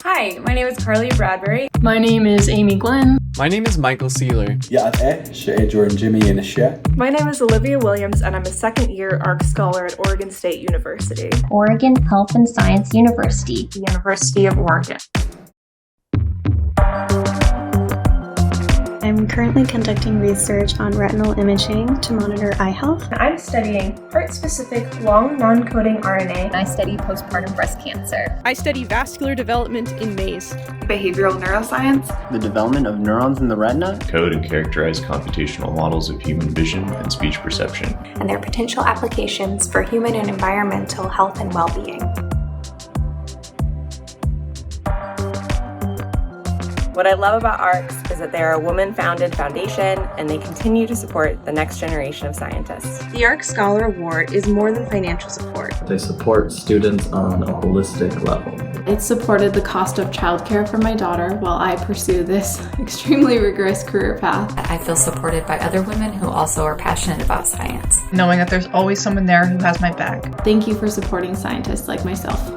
Hi, my name is Carly Bradbury. My name is Amy Glenn. My name is Michael Sealer. Jordan Jimmy and Ashe. My name is Olivia Williams, and I'm a second-year ARCS scholar at Oregon State University. Oregon Health and Science University. The University of Oregon. I'm currently conducting research on retinal imaging to monitor eye health. I'm studying heart-specific long non-coding RNA. I study postpartum breast cancer. I study vascular development in maize. Behavioral neuroscience. The development of neurons in the retina. Code and characterize computational models of human vision and speech perception. And their potential applications for human and environmental health and well-being. What I love about ARCS is that they're a woman-founded foundation and they continue to support the next generation of scientists. The ARCS Scholar Award is more than financial support. They support students on a holistic level. It supported the cost of childcare for my daughter while I pursue this extremely rigorous career path. I feel supported by other women who also are passionate about science. Knowing that there's always someone there who has my back. Thank you for supporting scientists like myself.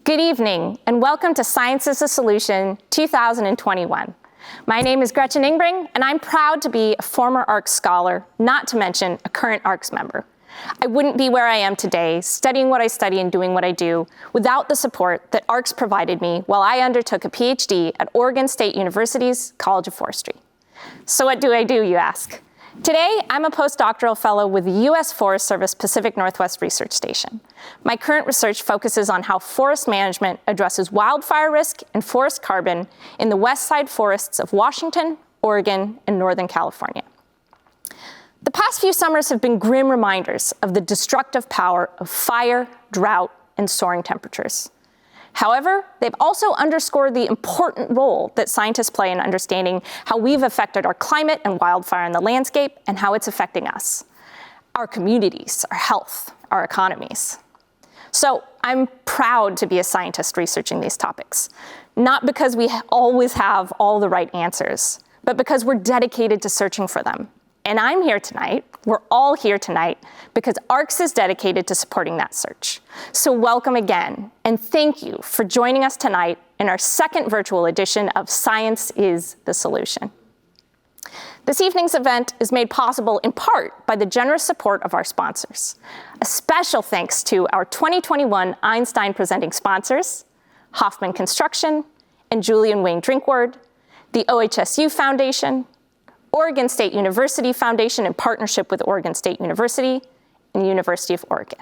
Good evening, and welcome to Science is the Solution 2021. My name is Gretchen Ingbring, and I'm proud to be a former ARCS scholar, not to mention a current ARCS member. I wouldn't be where I am today, studying what I study and doing what I do, without the support that ARCS provided me while I undertook a PhD at Oregon State University's College of Forestry. So what do, you ask? Today, I'm a postdoctoral fellow with the U.S. Forest Service Pacific Northwest Research Station. My current research focuses on how forest management addresses wildfire risk and forest carbon in the west side forests of Washington, Oregon, and Northern California. The past few summers have been grim reminders of the destructive power of fire, drought, and soaring temperatures. However, they've also underscored the important role that scientists play in understanding how we've affected our climate and wildfire in the landscape and how it's affecting us, our communities, our health, our economies. So I'm proud to be a scientist researching these topics, not because we always have all the right answers, but because we're dedicated to searching for them. And I'm here tonight, we're all here tonight, because ARCS is dedicated to supporting that search. So welcome again, and thank you for joining us tonight in our second virtual edition of Science is the Solution. This evening's event is made possible in part by the generous support of our sponsors. A special thanks to our 2021 Einstein presenting sponsors, Hoffman Construction and Julian Wayne Drinkward, the OHSU Foundation, Oregon State University Foundation in partnership with Oregon State University and the University of Oregon.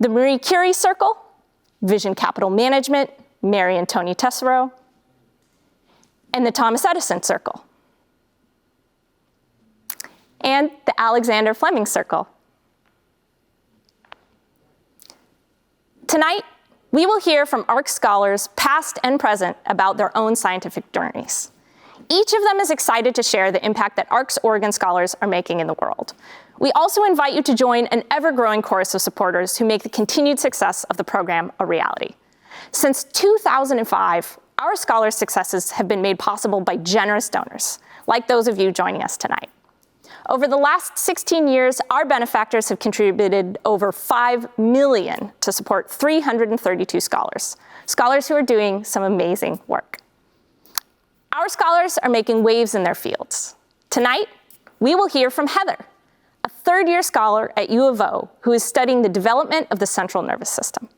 The Marie Curie Circle, Vision Capital Management, Mary and Tony Tessero, and the Thomas Edison Circle, and the Alexander Fleming Circle. Tonight, we will hear from ARCS scholars past and present about their own scientific journeys. Each of them is excited to share the impact that ARCS Oregon scholars are making in the world. We also invite you to join an ever-growing chorus of supporters who make the continued success of the program a reality. Since 2005, our scholars' successes have been made possible by generous donors, like those of you joining us tonight. Over the last 16 years, our benefactors have contributed over $5 million to support 332 scholars who are doing some amazing work. Our scholars are making waves in their fields. Tonight, we will hear from Heather, a third-year scholar at U of O who is studying the development of the central nervous system.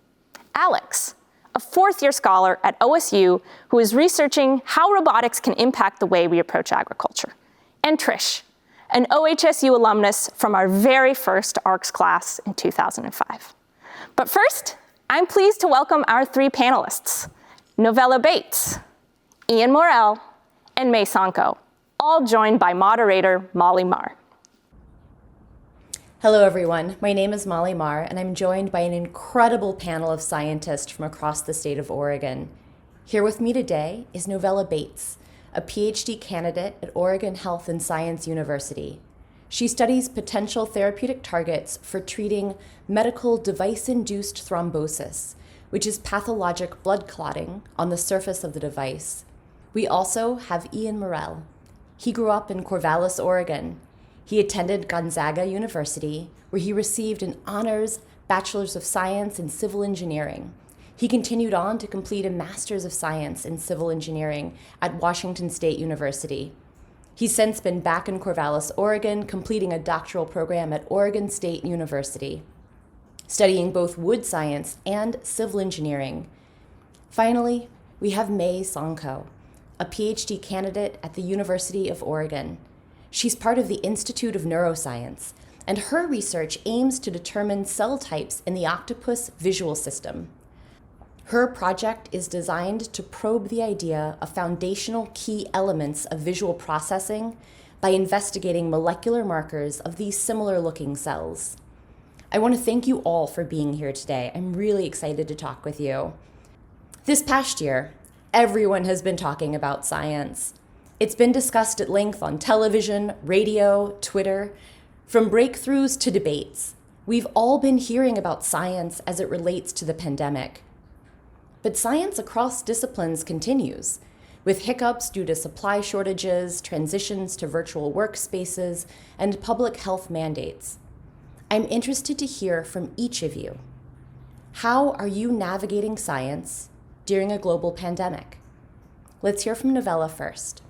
Alex, a fourth-year scholar at OSU who is researching how robotics can impact the way we approach agriculture. And Trish, an OHSU alumnus from our very first ARCS class in 2005. But first, I'm pleased to welcome our three panelists, Novella Bates, Ian Morrell, and May Sanko, all joined by moderator Molly Marr. Hello, everyone. My name is Molly Marr, and I'm joined by an incredible panel of scientists from across the state of Oregon. Here with me today is Novella Bates, a PhD candidate at Oregon Health and Science University. She studies potential therapeutic targets for treating medical device-induced thrombosis, which is pathologic blood clotting on the surface of the device. We also have Ian Morell. He grew up in Corvallis, Oregon. He attended Gonzaga University, where he received an honors Bachelor's of Science in Civil Engineering. He continued on to complete a Master's of Science in Civil Engineering at Washington State University. He's since been back in Corvallis, Oregon, completing a doctoral program at Oregon State University, studying both wood science and civil engineering. Finally, we have May Sonko, a PhD candidate at the University of Oregon. She's part of the Institute of Neuroscience, and her research aims to determine cell types in the octopus visual system. Her project is designed to probe the idea of foundational key elements of visual processing by investigating molecular markers of these similar-looking cells. I want to thank you all for being here today. I'm really excited to talk with you. This past year, everyone has been talking about science. It's been discussed at length on television, radio, Twitter. From breakthroughs to debates, we've all been hearing about science as it relates to the pandemic. But science across disciplines continues, with hiccups due to supply shortages, transitions to virtual workspaces, and public health mandates. I'm interested to hear from each of you. How are you navigating science during a global pandemic? Let's hear from Novella first.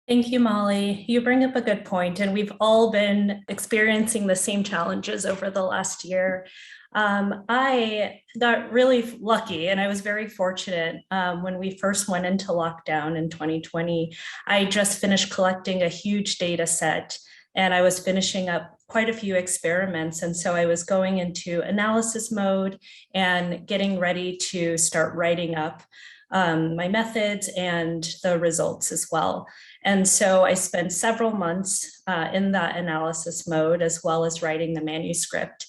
Thank you, Molly. You bring up a good point, and we've all been experiencing the same challenges over the last year. I got really lucky, and I was very fortunate when we first went into lockdown in 2020. I just finished collecting a huge data set, and I was finishing up quite a few experiments. And so I was going into analysis mode and getting ready to start writing up my methods and the results as well. And so I spent several months in that analysis mode, as well as writing the manuscript.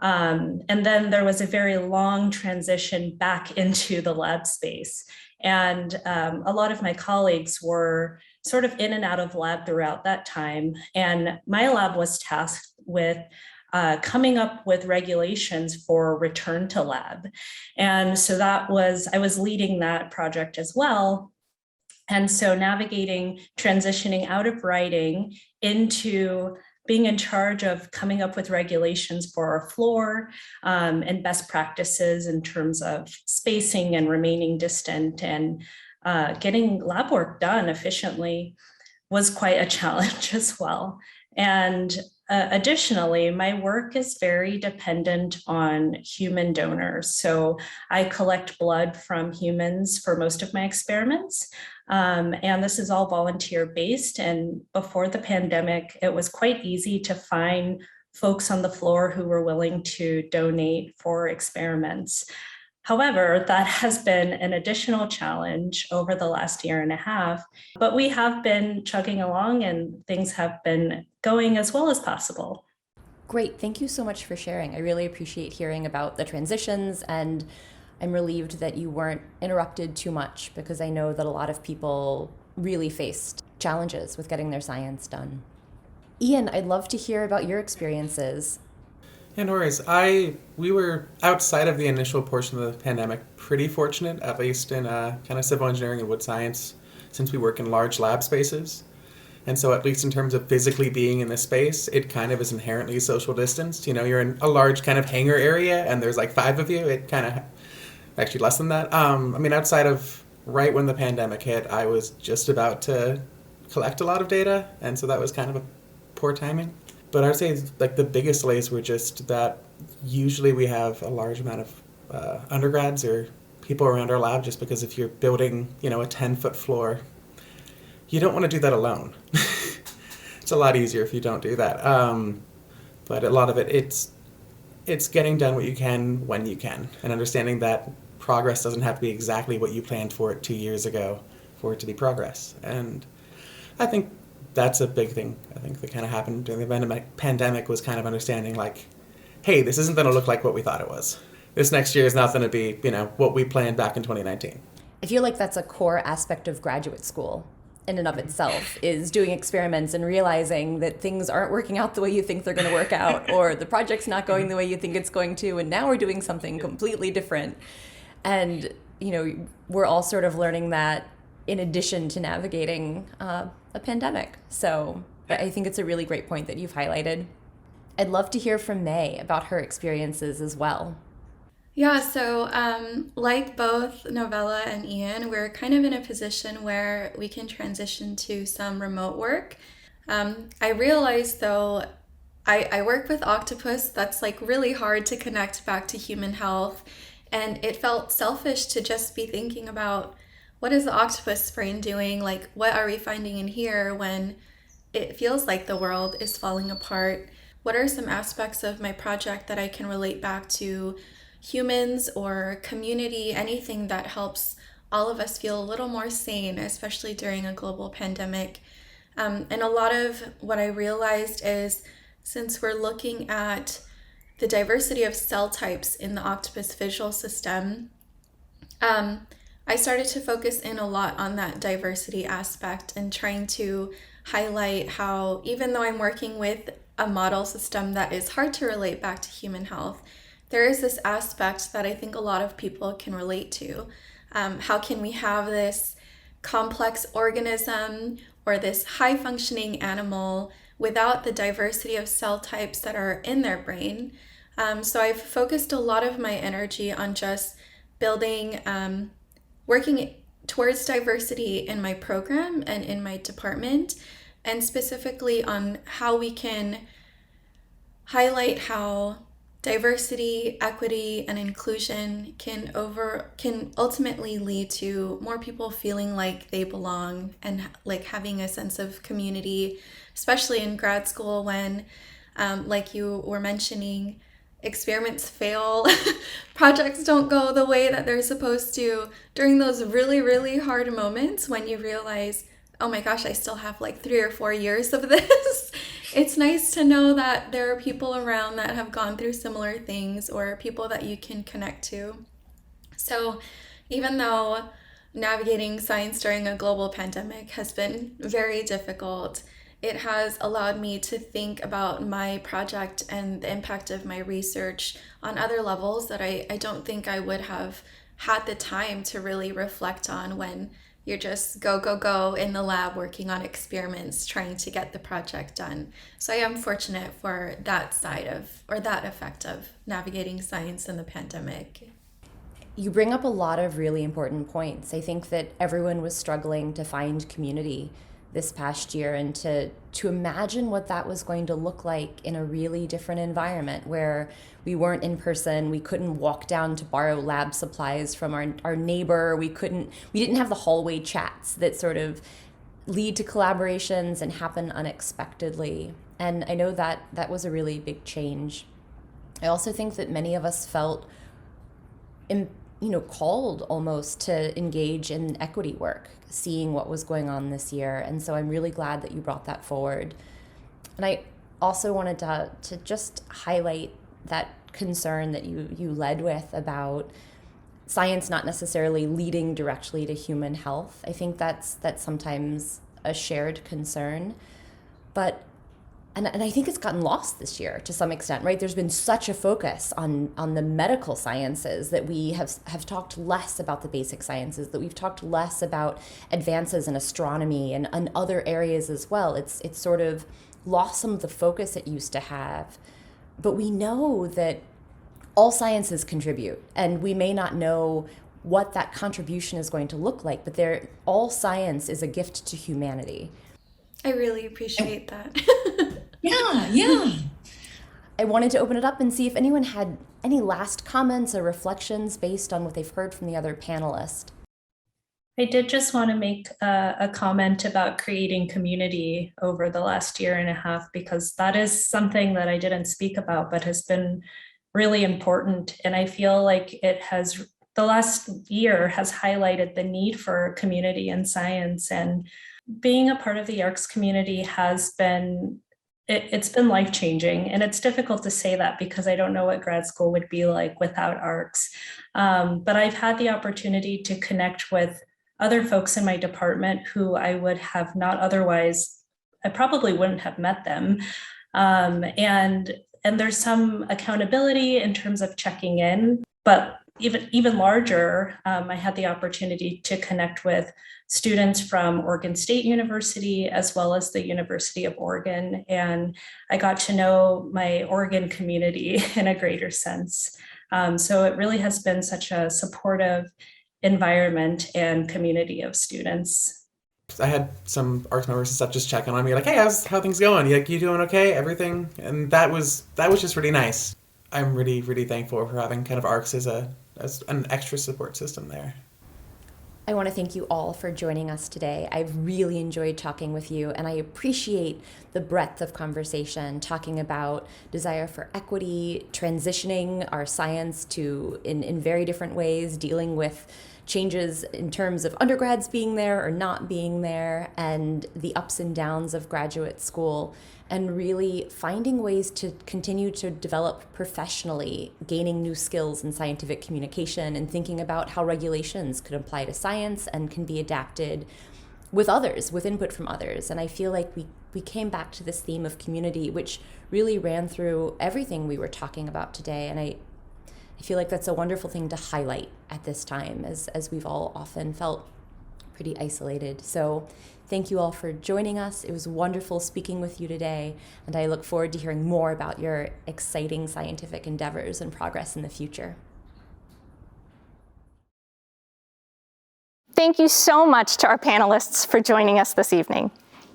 And then there was a very long transition back into the lab space. And a lot of my colleagues were sort of in and out of lab throughout that time. And my lab was tasked with coming up with regulations for return to lab. And so I was leading that project as well. And so navigating, transitioning out of writing into being in charge of coming up with regulations for our floor and best practices in terms of spacing and remaining distant and getting lab work done efficiently was quite a challenge as well. And additionally, my work is very dependent on human donors. So I collect blood from humans for most of my experiments. And this is all volunteer based. And before the pandemic, it was quite easy to find folks on the floor who were willing to donate for experiments. However, that has been an additional challenge over the last year and a half, but we have been chugging along and things have been going as well as possible. Great, thank you so much for sharing. I really appreciate hearing about the transitions, and I'm relieved that you weren't interrupted too much, because I know that a lot of people really faced challenges with getting their science done. Ian, I'd love to hear about your experiences. Yeah, no worries. We were, outside of the initial portion of the pandemic, pretty fortunate, at least in kind of civil engineering and wood science, since we work in large lab spaces. And so at least in terms of physically being in the space, it kind of is inherently social distanced. You know, you're in a large kind of hangar area and there's like 5 of you. It kind of, actually less than that. I mean, outside of right when the pandemic hit, I was just about to collect a lot of data. And so that was kind of a poor timing. But I would say like the biggest delays were just that usually we have a large amount of undergrads or people around our lab, just because if you're building, you know, a 10-foot floor, you don't want to do that alone. It's a lot easier if you don't do that. But a lot of it's getting done what you can when you can, and understanding that progress doesn't have to be exactly what you planned for it 2 years ago for it to be progress. And I think that's a big thing. I think that kind of happened during the pandemic was kind of understanding like, hey, this isn't going to look like what we thought it was. This next year is not going to be, you know, what we planned back in 2019. I feel like that's a core aspect of graduate school in and of itself, is doing experiments and realizing that things aren't working out the way you think they're going to work out, or the project's not going the way you think it's going to, and now we're doing something completely different. And, you know, we're all sort of learning that in addition to navigating a pandemic. So I think it's a really great point that you've highlighted. I'd love to hear from May about her experiences as well. Yeah, so like both Novella and Ian, we're kind of in a position where we can transition to some remote work. I realized though, I work with octopus, that's like really hard to connect back to human health. And it felt selfish to just be thinking about what is the octopus brain doing? Like, what are we finding in here when it feels like the world is falling apart? What are some aspects of my project that I can relate back to humans or community, anything that helps all of us feel a little more sane, especially during a global pandemic? And a lot of what I realized is, since we're looking at the diversity of cell types in the octopus visual system, I started to focus in a lot on that diversity aspect and trying to highlight how, even though I'm working with a model system that is hard to relate back to human health, there is this aspect that I think a lot of people can relate to. How can we have this complex organism or this high-functioning animal without the diversity of cell types that are in their brain? So I've focused a lot of my energy on just building, working towards diversity in my program and in my department, and specifically on how we can highlight how diversity, equity, and inclusion can ultimately lead to more people feeling like they belong and like having a sense of community, especially in grad school when, like you were mentioning, experiments fail, projects don't go the way that they're supposed to. During those really, really hard moments when you realize, oh my gosh, I still have like 3 or 4 years of this. It's nice to know that there are people around that have gone through similar things or people that you can connect to. So even though navigating science during a global pandemic has been very difficult, it has allowed me to think about my project and the impact of my research on other levels that I don't think I would have had the time to really reflect on when you're just go in the lab working on experiments trying to get the project done. So I am fortunate for that side of, or that effect of navigating science in the pandemic. You bring up a lot of really important points. I think that everyone was struggling to find community this past year and to imagine what that was going to look like in a really different environment where we weren't in person, we couldn't walk down to borrow lab supplies from our neighbor, we didn't have the hallway chats that sort of lead to collaborations and happen unexpectedly. And I know that that was a really big change. I also think that many of us felt called almost to engage in equity work, seeing what was going on this year. And so I'm really glad that you brought that forward. And I also wanted to just highlight that concern that you led with about science not necessarily leading directly to human health. I think that's sometimes a shared concern, but and I think it's gotten lost this year to some extent, right? There's been such a focus on the medical sciences that we have talked less about the basic sciences, that we've talked less about advances in astronomy and other areas as well. It's sort of lost some of the focus it used to have. But we know that all sciences contribute, and we may not know what that contribution is going to look like, but all science is a gift to humanity. I really appreciate that. Yeah. I wanted to open it up and see if anyone had any last comments or reflections based on what they've heard from the other panelists. I did just want to make a comment about creating community over the last year and a half, because that is something that I didn't speak about, but has been really important. And I feel like the last year has highlighted the need for community in science, and being a part of the ARCS community has been it's been life-changing. And it's difficult to say that because I don't know what grad school would be like without ARCS. But I've had the opportunity to connect with other folks in my department who I would have not otherwise, I probably wouldn't have met them. And there's some accountability in terms of checking in, But even larger, I had the opportunity to connect with students from Oregon State University as well as the University of Oregon. And I got to know my Oregon community in a greater sense. So it really has been such a supportive environment and community of students. I had some ARCS members and stuff just checking on me, like, hey, how things going? You doing okay? Everything? And that was just really nice. I'm really, really thankful for having kind of ARCS as an extra support system there. I want to thank you all for joining us today. I've really enjoyed talking with you, and I appreciate the breadth of conversation, talking about desire for equity, transitioning our science to in very different ways, dealing with changes in terms of undergrads being there or not being there, and the ups and downs of graduate school, and really finding ways to continue to develop professionally, gaining new skills in scientific communication and thinking about how regulations could apply to science and can be adapted with others, with input from others. And I feel like we came back to this theme of community, which really ran through everything we were talking about today. And I feel like that's a wonderful thing to highlight at this time, as we've all often felt pretty isolated. So thank you all for joining us. It was wonderful speaking with you today, and I look forward to hearing more about your exciting scientific endeavors and progress in the future. Thank you so much to our panelists for joining us this evening.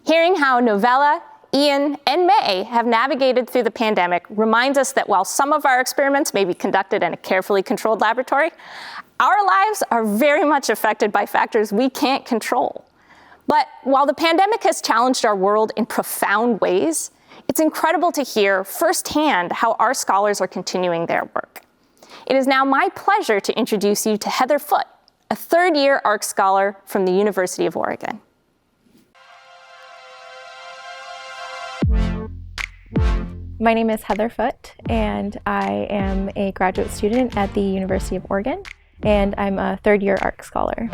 Hearing how Novella, Ian, and May have navigated through the pandemic reminds us that while some of our experiments may be conducted in a carefully controlled laboratory, our lives are very much affected by factors we can't control. But while the pandemic has challenged our world in profound ways, it's incredible to hear firsthand how our scholars are continuing their work. It is now my pleasure to introduce you to Heather Foote, a third-year ARCS scholar from the University of Oregon. My name is Heather Foote, and I am a graduate student at the University of Oregon, and I'm a third-year ARCS scholar.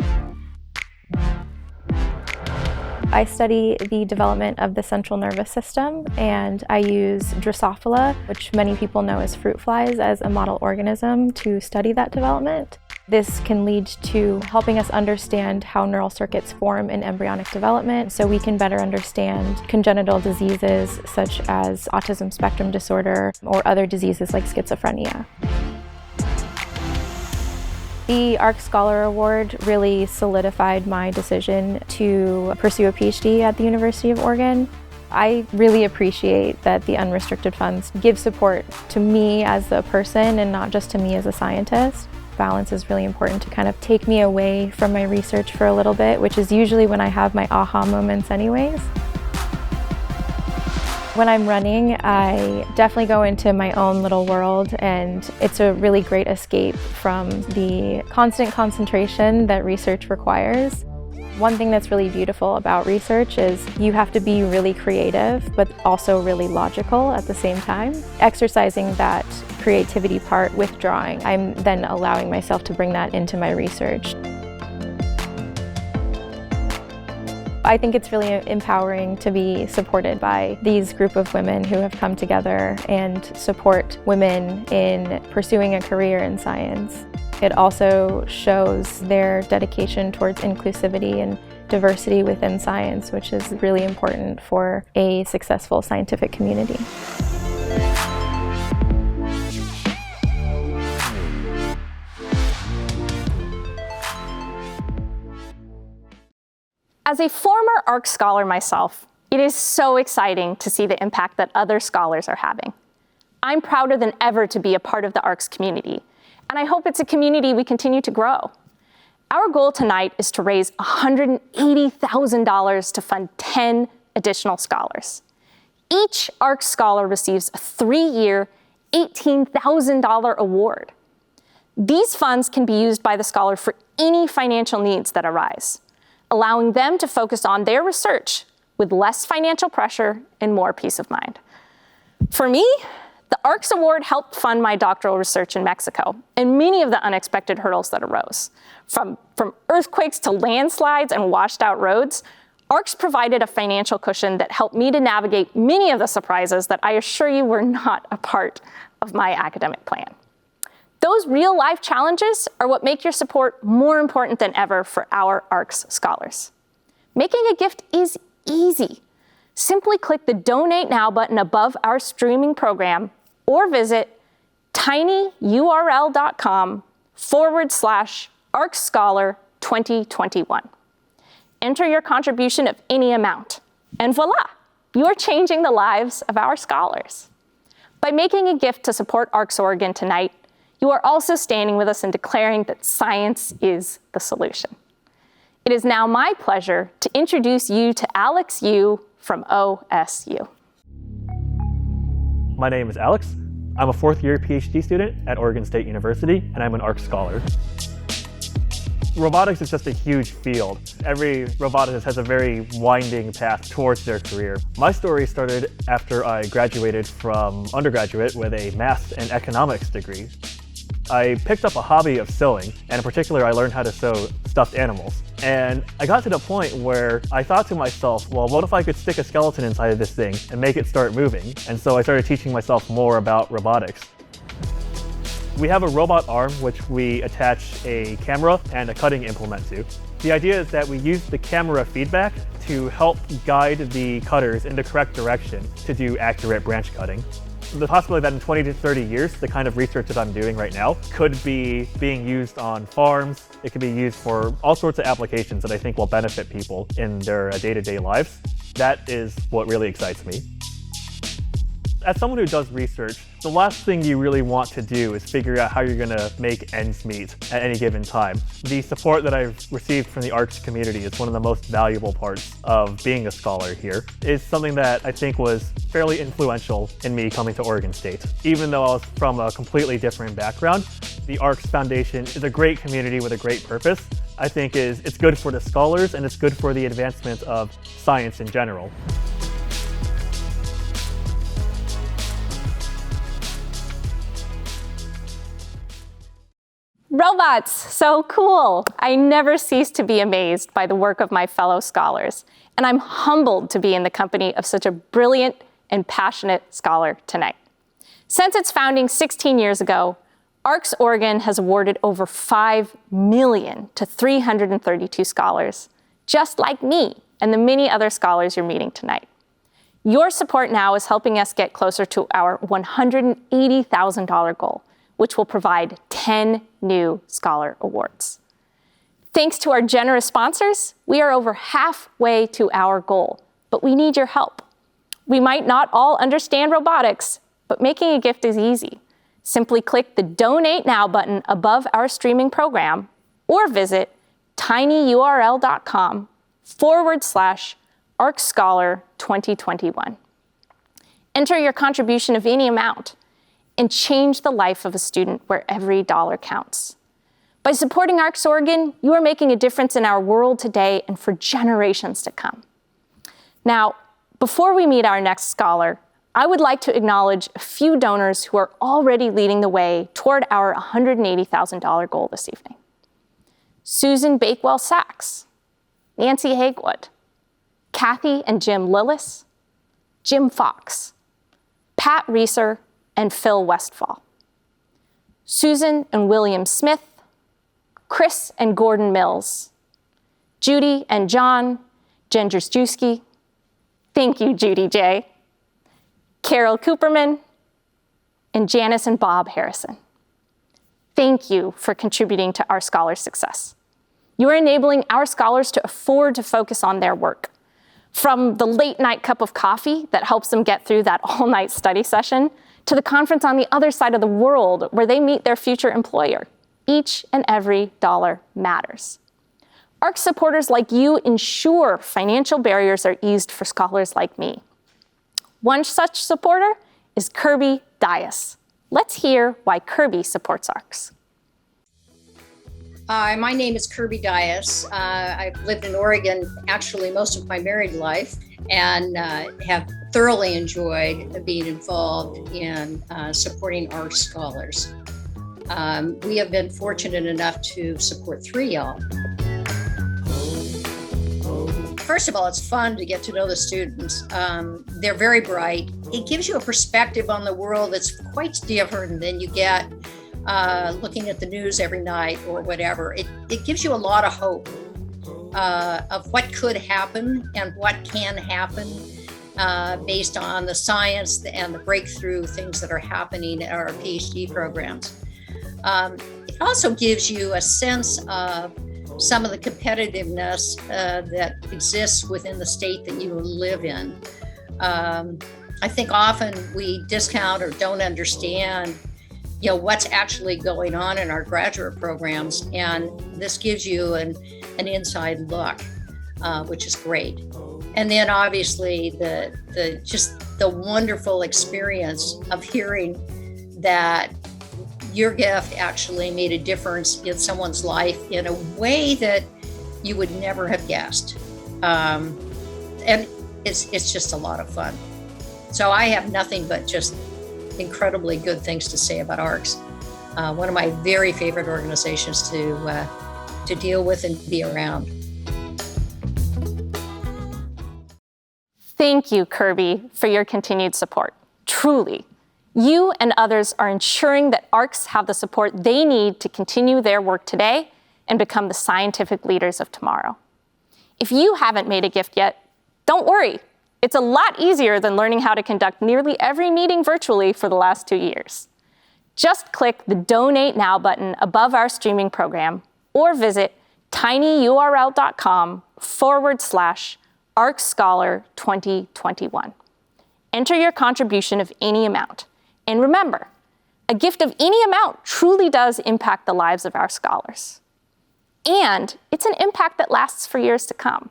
I study the development of the central nervous system, and I use Drosophila, which many people know as fruit flies, as a model organism to study that development. This can lead to helping us understand how neural circuits form in embryonic development so we can better understand congenital diseases such as autism spectrum disorder or other diseases like schizophrenia. The ARCS Scholar Award really solidified my decision to pursue a PhD at the University of Oregon. I really appreciate that the unrestricted funds give support to me as a person and not just to me as a scientist. Balance is really important to kind of take me away from my research for a little bit, which is usually when I have my aha moments anyways. When I'm running, I definitely go into my own little world, and it's a really great escape from the constant concentration that research requires. One thing that's really beautiful about research is you have to be really creative, but also really logical at the same time. Exercising that creativity part with drawing, I'm then allowing myself to bring that into my research. I think it's really empowering to be supported by these group of women who have come together and support women in pursuing a career in science. It also shows their dedication towards inclusivity and diversity within science, which is really important for a successful scientific community. As a former ARCS scholar myself, it is so exciting to see the impact that other scholars are having. I'm prouder than ever to be a part of the ARCS community, and I hope it's a community we continue to grow. Our goal tonight is to raise $180,000 to fund 10 additional scholars. Each ARCS scholar receives a 3-year, $18,000 award. These funds can be used by the scholar for any financial needs that arise, allowing them to focus on their research with less financial pressure and more peace of mind. For me, the ARCS Award helped fund my doctoral research in Mexico and many of the unexpected hurdles that arose. From earthquakes to landslides and washed out roads, ARCS provided a financial cushion that helped me to navigate many of the surprises that I assure you were not a part of my academic plan. Those real-life challenges are what make your support more important than ever for our ARCS scholars. Making a gift is easy. Simply click the Donate Now button above our streaming program or visit tinyurl.com/ARCScholar2021. Enter your contribution of any amount, and voila, you're changing the lives of our scholars. By making a gift to support ARCS Oregon tonight, you are also standing with us in declaring that science is the solution. It is now my pleasure to introduce you to Alex Yu from OSU. My name is Alex. I'm a fourth-year PhD student at Oregon State University, and I'm an ARCS scholar. Robotics is just a huge field. Every roboticist has a very winding path towards their career. My story started after I graduated from undergraduate with a math and economics degree. I picked up a hobby of sewing, and in particular, I learned how to sew stuffed animals. And I got to the point where I thought to myself, well, what if I could stick a skeleton inside of this thing and make it start moving? And so I started teaching myself more about robotics. We have a robot arm, which we attach a camera and a cutting implement to. The idea is that we use the camera feedback to help guide the cutters in the correct direction to do accurate branch cutting. The possibility that in 20 to 30 years, the kind of research that I'm doing right now could be being used on farms. It could be used for all sorts of applications that I think will benefit people in their day-to-day lives. That is what really excites me. As someone who does research, the last thing you really want to do is figure out how you're going to make ends meet at any given time. The support that I've received from the ARCS community is one of the most valuable parts of being a scholar here. It's something that I think was fairly influential in me coming to Oregon State. Even though I was from a completely different background, the ARCS Foundation is a great community with a great purpose. I think it's good for the scholars and it's good for the advancement of science in general. Robots, so cool. I never cease to be amazed by the work of my fellow scholars, and I'm humbled to be in the company of such a brilliant and passionate scholar tonight. Since its founding 16 years ago, ARCS Oregon has awarded over $5 million to 332 scholars, just like me and the many other scholars you're meeting tonight. Your support now is helping us get closer to our $180,000 goal, which will provide 10 new scholar awards. Thanks to our generous sponsors, we are over halfway to our goal, but we need your help. We might not all understand robotics, but making a gift is easy. Simply click the Donate Now button above our streaming program or visit tinyurl.com/ARCScholar2021. Enter your contribution of any amount and change the life of a student where every dollar counts. By supporting ARCS Oregon, you are making a difference in our world today and for generations to come. Now, before we meet our next scholar, I would like to acknowledge a few donors who are already leading the way toward our $180,000 goal this evening. Susan Bakewell Sachs, Nancy Hagewood, Kathy and Jim Lillis, Jim Fox, Pat Reeser, and Phil Westfall. Susan and William Smith, Chris and Gordon Mills, Judy and John Jędrzejewski, thank you, Judy J., Carol Cooperman, and Janice and Bob Harrison. Thank you for contributing to our scholars' success. You are enabling our scholars to afford to focus on their work. From the late night cup of coffee that helps them get through that all-night study session, to the conference on the other side of the world where they meet their future employer. Each and every dollar matters. ARCS supporters like you ensure financial barriers are eased for scholars like me. One such supporter is Kirby Dias. Let's hear why Kirby supports ARCS. Hi, my name is Kirby Dias. I've lived in Oregon actually most of my married life and have thoroughly enjoyed being involved in supporting our scholars. We have been fortunate enough to support 3 y'all. First of all, it's fun to get to know the students. They're very bright. It gives you a perspective on the world that's quite different than you get looking at the news every night or whatever. It gives you a lot of hope of what could happen and what can happen based on the science and the breakthrough things that are happening at our PhD programs. It also gives you a sense of some of the competitiveness that exists within the state that you live in. I think often we discount or don't understand, what's actually going on in our graduate programs, and this gives you an inside look, which is great. And then obviously the wonderful experience of hearing that your gift actually made a difference in someone's life in a way that you would never have guessed. And it's just a lot of fun. So I have nothing but just incredibly good things to say about ARCS. One of my very favorite organizations to deal with and be around. Thank you, Kirby, for your continued support. Truly, you and others are ensuring that ARCS have the support they need to continue their work today and become the scientific leaders of tomorrow. If you haven't made a gift yet, don't worry. It's a lot easier than learning how to conduct nearly every meeting virtually for the last 2 years. Just click the Donate Now button above our streaming program or visit tinyurl.com/ARCS Scholar 2021. Enter your contribution of any amount. And remember, a gift of any amount truly does impact the lives of our scholars. And it's an impact that lasts for years to come.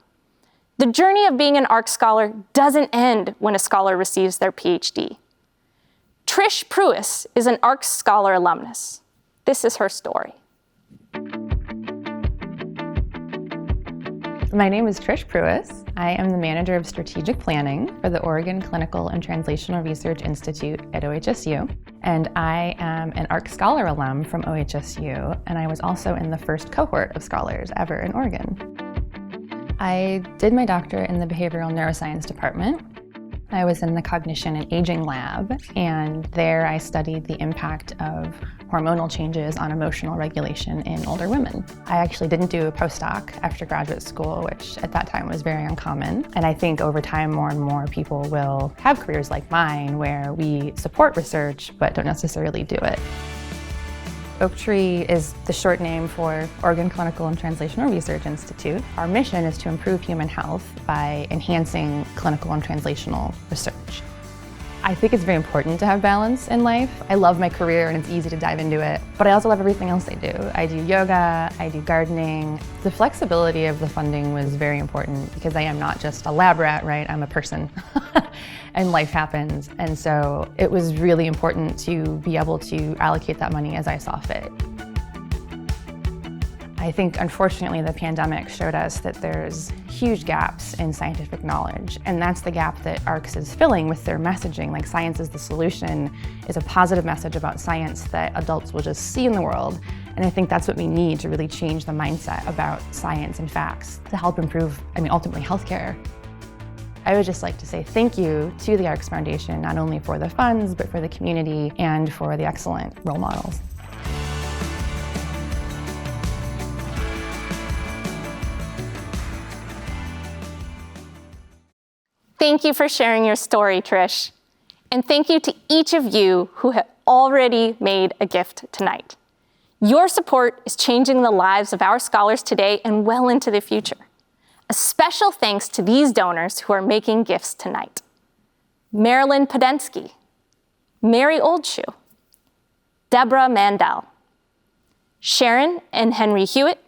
The journey of being an ARCS scholar doesn't end when a scholar receives their PhD. Trish Pruis is an ARCS Scholar alumnus. This is her story. My name is Trish Pruis. I am the Manager of Strategic Planning for the Oregon Clinical and Translational Research Institute at OHSU. And I am an ARCS Scholar alum from OHSU, and I was also in the first cohort of scholars ever in Oregon. I did my doctorate in the Behavioral Neuroscience department. I was in the Cognition and Aging lab, and there I studied the impact of hormonal changes on emotional regulation in older women. I actually didn't do a postdoc after graduate school, which at that time was very uncommon. And I think over time, more and more people will have careers like mine where we support research but don't necessarily do it. Oaktree is the short name for Oregon Clinical and Translational Research Institute. Our mission is to improve human health by enhancing clinical and translational research. I think it's very important to have balance in life. I love my career and it's easy to dive into it, but I also love everything else I do. I do yoga, I do gardening. The flexibility of the funding was very important because I am not just a lab rat, right? I'm a person and life happens. And so it was really important to be able to allocate that money as I saw fit. I think, unfortunately, the pandemic showed us that there's huge gaps in scientific knowledge, and that's the gap that ARCS is filling with their messaging. Like, science is the solution is a positive message about science that adults will just see in the world, and I think that's what we need to really change the mindset about science and facts to help improve, ultimately, healthcare. I would just like to say thank you to the ARCS Foundation, not only for the funds, but for the community and for the excellent role models. Thank you for sharing your story, Trish. And thank you to each of you who have already made a gift tonight. Your support is changing the lives of our scholars today and well into the future. A special thanks to these donors who are making gifts tonight. Marilyn Podensky, Mary Oldshoe, Deborah Mandel, Sharon and Henry Hewitt,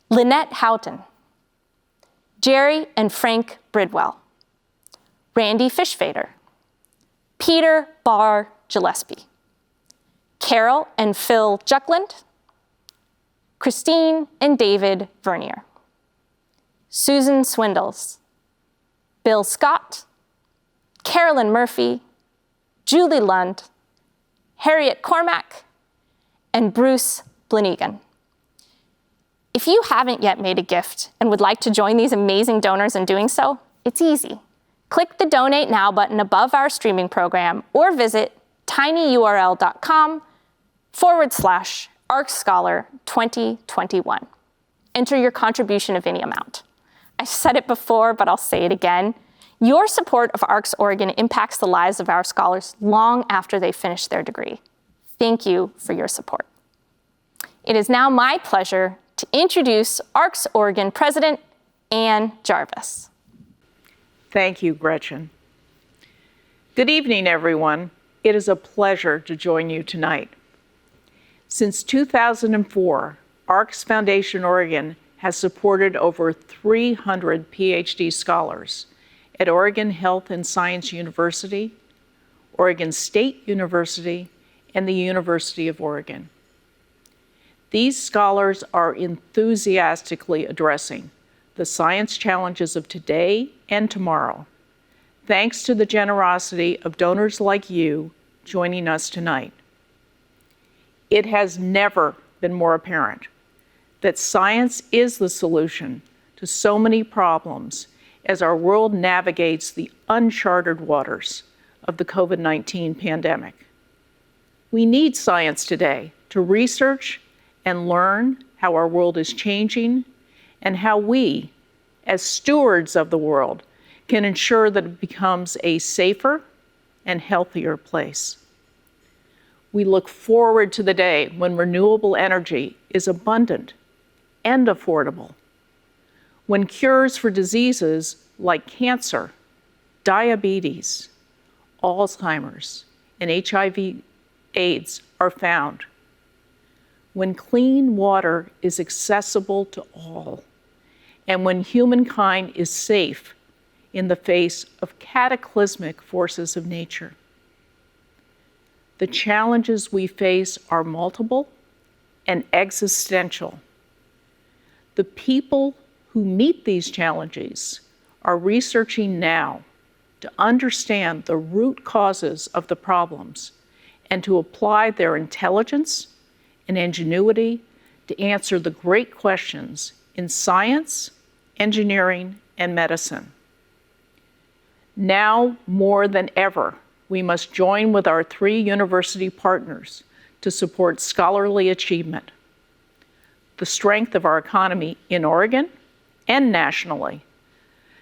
Lynette Houghton, Jerry and Frank Bridwell, Randy Fishfader, Peter Barr Gillespie, Carol and Phil Juckland, Christine and David Vernier, Susan Swindles, Bill Scott, Carolyn Murphy, Julie Lund, Harriet Cormack, and Bruce Blanigan. If you haven't yet made a gift and would like to join these amazing donors in doing so, it's easy. Click the Donate Now button above our streaming program or visit tinyurl.com /ARCS Scholar 2021. Enter your contribution of any amount. I've said it before, but I'll say it again. Your support of ARCS Oregon impacts the lives of our scholars long after they finish their degree. Thank you for your support. It is now my pleasure to introduce ARCS Oregon President Ann Jarvis. Thank you, Gretchen. Good evening, everyone. It is a pleasure to join you tonight. Since 2004, ARCS Foundation Oregon has supported over 300 PhD scholars at Oregon Health and Science University, Oregon State University, and the University of Oregon. These scholars are enthusiastically addressing the science challenges of today and tomorrow, thanks to the generosity of donors like you joining us tonight. It has never been more apparent that science is the solution to so many problems as our world navigates the uncharted waters of the COVID-19 pandemic. We need science today to research and learn how our world is changing and how we, as stewards of the world, can ensure that it becomes a safer and healthier place. We look forward to the day when renewable energy is abundant and affordable, when cures for diseases like cancer, diabetes, Alzheimer's, and HIV/AIDS are found, when clean water is accessible to all, and when humankind is safe in the face of cataclysmic forces of nature. The challenges we face are multiple and existential. The people who meet these challenges are researching now to understand the root causes of the problems and to apply their intelligence and ingenuity to answer the great questions in science, engineering, and medicine. Now more than ever, we must join with our 3 university partners to support scholarly achievement. The strength of our economy in Oregon and nationally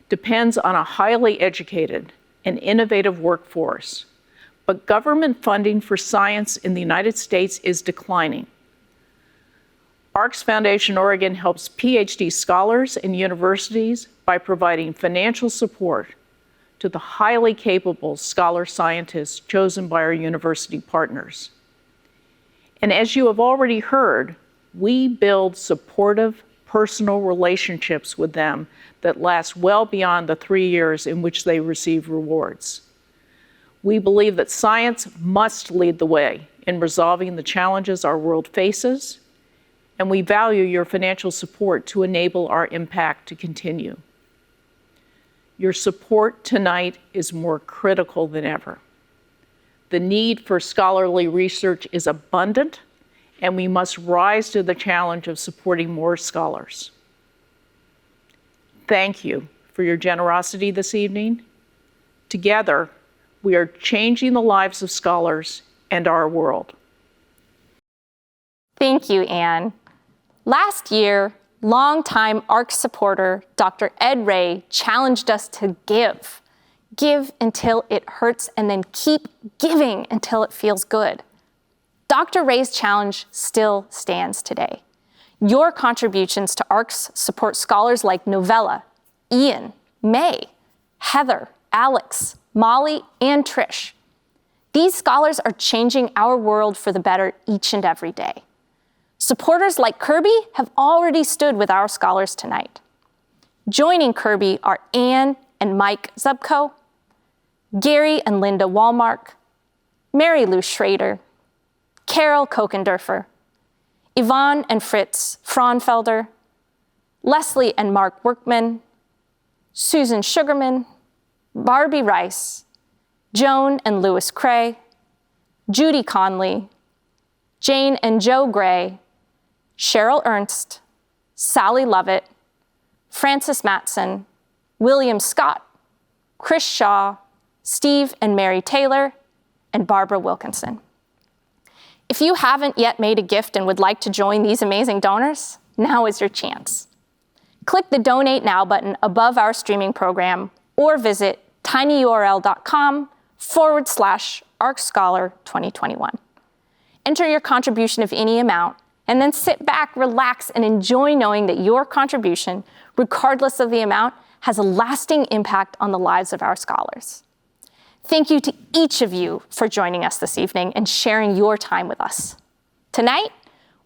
depends on a highly educated and innovative workforce, but government funding for science in the United States is declining. ARCS Foundation Oregon helps PhD scholars and universities by providing financial support to the highly capable scholar scientists chosen by our university partners. And as you have already heard, we build supportive personal relationships with them that last well beyond the 3 years in which they receive rewards. We believe that science must lead the way in resolving the challenges our world faces, and we value your financial support to enable our impact to continue. Your support tonight is more critical than ever. The need for scholarly research is abundant, and we must rise to the challenge of supporting more scholars. Thank you for your generosity this evening. Together, we are changing the lives of scholars and our world. Thank you, Ann. Last year, longtime ARCS supporter Dr. Ed Ray challenged us to give. Give until it hurts and then keep giving until it feels good. Dr. Ray's challenge still stands today. Your contributions to ARCS support scholars like Novella, Ian, May, Heather, Alex, Molly, and Trish. These scholars are changing our world for the better each and every day. Supporters like Kirby have already stood with our scholars tonight. Joining Kirby are Ann and Mike Zubko, Gary and Linda Walmark, Mary Lou Schrader, Carol Kokendorfer, Yvonne and Fritz Fraunfelder, Leslie and Mark Workman, Susan Sugarman, Barbie Rice, Joan and Louis Cray, Judy Conley, Jane and Joe Gray, Cheryl Ernst, Sally Lovett, Francis Matson, William Scott, Chris Shaw, Steve and Mary Taylor, and Barbara Wilkinson. If you haven't yet made a gift and would like to join these amazing donors, now is your chance. Click the Donate Now button above our streaming program or visit tinyurl.com/ARCScholar 2021. Enter your contribution of any amount and then sit back, relax, and enjoy knowing that your contribution, regardless of the amount, has a lasting impact on the lives of our scholars. Thank you to each of you for joining us this evening and sharing your time with us. Tonight,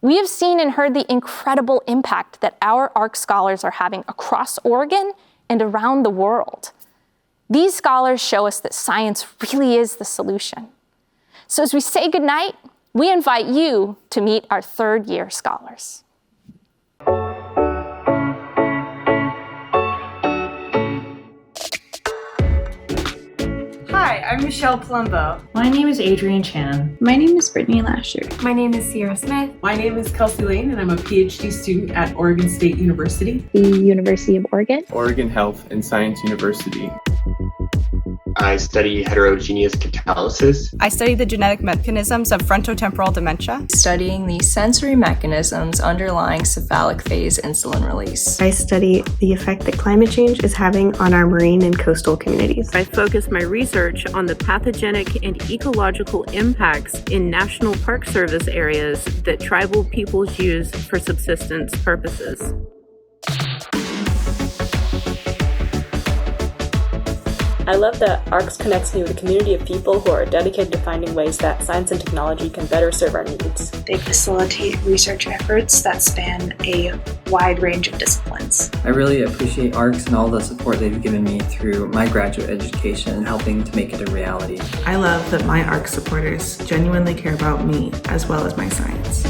we have seen and heard the incredible impact that our ARCS scholars are having across Oregon and around the world. These scholars show us that science really is the solution. So as we say goodnight, we invite you to meet our third-year scholars. Hi, I'm Michelle Palumbo. My name is Adrienne Chan. My name is Brittany Lasher. My name is Sierra Smith. My name is Kelsey Lane, and I'm a PhD student at Oregon State University. The University of Oregon. Oregon Health and Science University. I study heterogeneous catalysis. I study the genetic mechanisms of frontotemporal dementia. Studying the sensory mechanisms underlying cephalic phase insulin release. I study the effect that climate change is having on our marine and coastal communities. I focus my research on the pathogenic and ecological impacts in National Park Service areas that tribal peoples use for subsistence purposes. I love that ARCS connects me with a community of people who are dedicated to finding ways that science and technology can better serve our needs. They facilitate research efforts that span a wide range of disciplines. I really appreciate ARCS and all the support they've given me through my graduate education and helping to make it a reality. I love that my ARCS supporters genuinely care about me as well as my science.